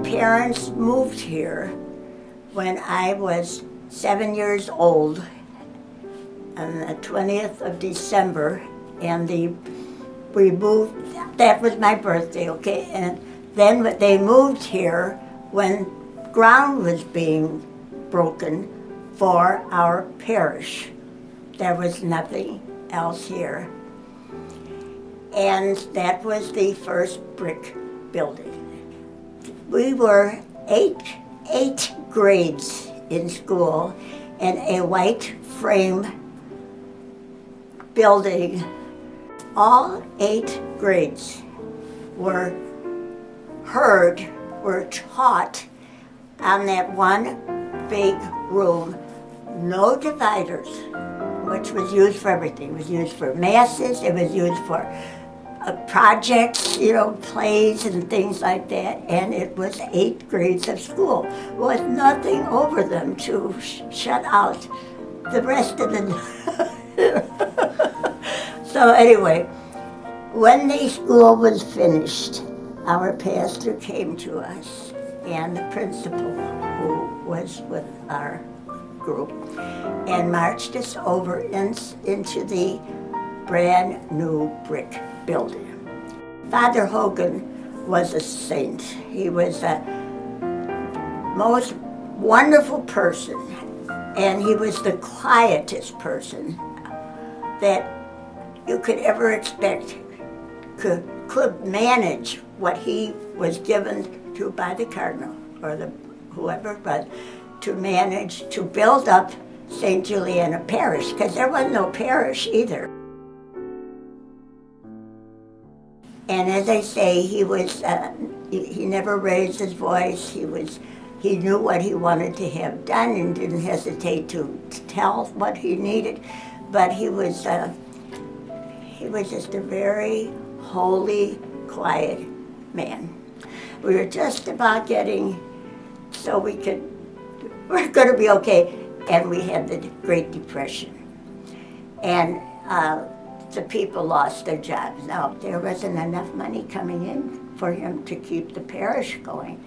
parents moved here when I was 7 years old on the 20th of December, and we moved, that was my birthday, okay, and then they moved here when ground was being broken for our parish. There was nothing else here. And that was the first brick building. We were eight grades in school in a white frame building. All 8 grades were taught on that one big room, no dividers, which was used for everything. It was used for masses, it was used for projects, plays and things like that, and it was 8 grades of school with nothing over them to shut out the rest of the. So anyway, when the school was finished, our pastor came to us, and the principal, who was with our group, and marched us over into the brand new brick building. Father Hogan was a saint. He was a most wonderful person, and he was the quietest person that you could ever expect could manage what he was given to by the cardinal or whoever it was, to manage to build up Saint Juliana Parish, because there was no parish either. And as I say, he never raised his voice. He knew what he wanted to have done and didn't hesitate to tell what he needed. But he was just a very holy, quiet man. We were just about getting so we're going to be okay. And we had the Great Depression. And the people lost their jobs. Now, there wasn't enough money coming in for him to keep the parish going.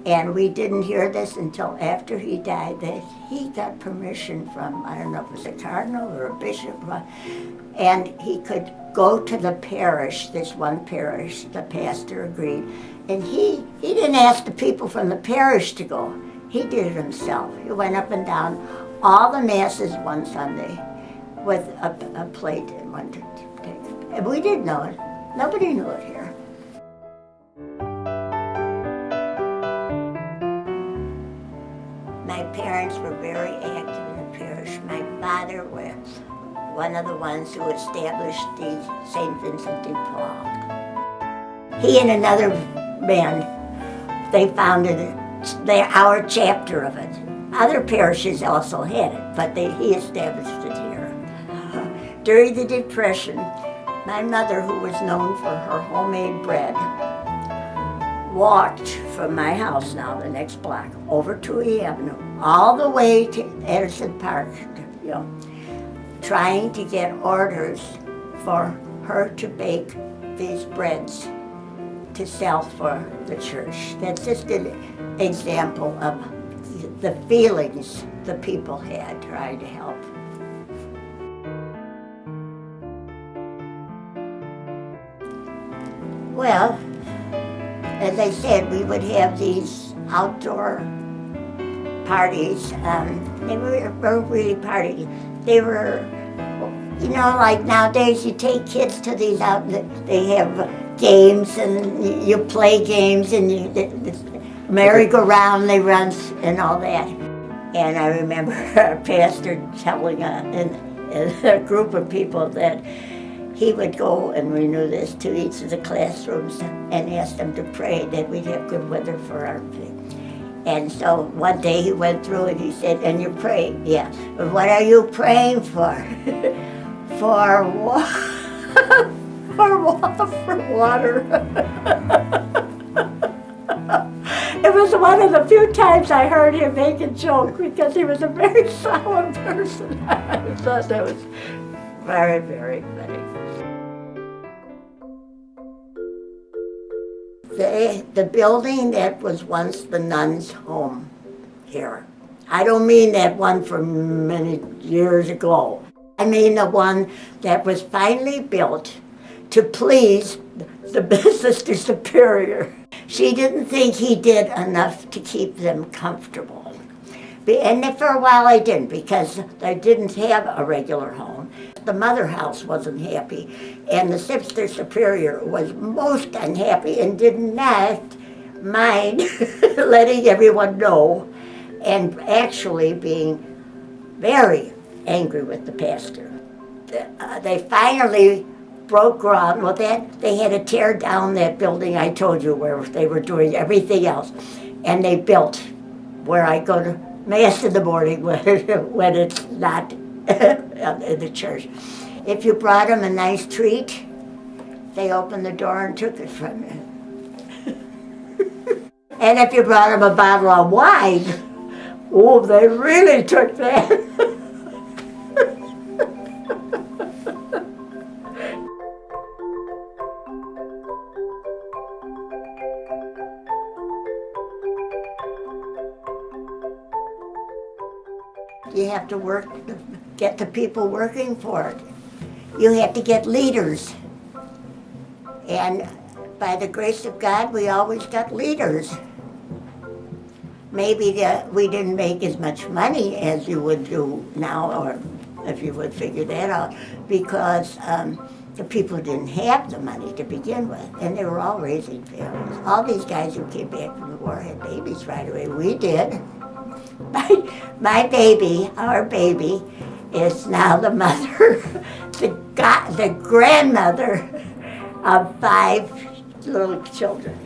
And we didn't hear this until after he died, that he got permission from, I don't know if it was a cardinal or a bishop, and he could go to the parish, this one parish, the pastor agreed. And he didn't ask the people from the parish to go. He did it himself. He went up and down all the masses one Sunday with a plate and one to take. And we didn't know it. Nobody knew it here. My parents were very active in the parish. My father was one of the ones who established the St. Vincent de Paul. He and another man, they founded our chapter of it. Other parishes also had it, but he established it here. During the Depression, my mother, who was known for her homemade bread, walked from my house now, the next block, over to E Avenue, all the way to Edison Park, trying to get orders for her to bake these breads to sell for the church. That's just an example of the feelings the people had trying to help. Well, as I said, we would have these outdoor parties. They weren't really parties. They were, like nowadays you take kids to these they have games and you play games and merry-go-round they run and all that. And I remember our pastor telling a group of people that he would go, and we knew this, to each of the classrooms and ask them to pray that we'd have good weather for our thing. And so one day he went through and he said, "And you pray?" "Yeah." "But what are you praying for?" "For for water." It was one of the few times I heard him make a joke, because he was a very solemn person. I thought that was very, very funny. the building that was once the nuns' home here. I don't mean that one from many years ago. I mean the one that was finally built to please the Sister Superior. She didn't think he did enough to keep them comfortable. And for a while I didn't, because they didn't have a regular home. The mother house wasn't happy, and the Sister Superior was most unhappy and did not mind letting everyone know, and actually being very angry with the pastor. They finally broke ground. Well, they had to tear down that building I told you where they were doing everything else, and they built where I go to Mass in the morning when it's not in the church. If you brought them a nice treat, they opened the door and took it from you. And if you brought them a bottle of wine, oh, they really took that. You have to work, get the people working for it. You have to get leaders. And by the grace of God, we always got leaders. Maybe we didn't make as much money as you would do now, or if you would figure that out, because the people didn't have the money to begin with, and they were all raising families. All these guys who came back from the war had babies right away. We did. My baby, our baby, is now the mother, the grandmother of 5 little children.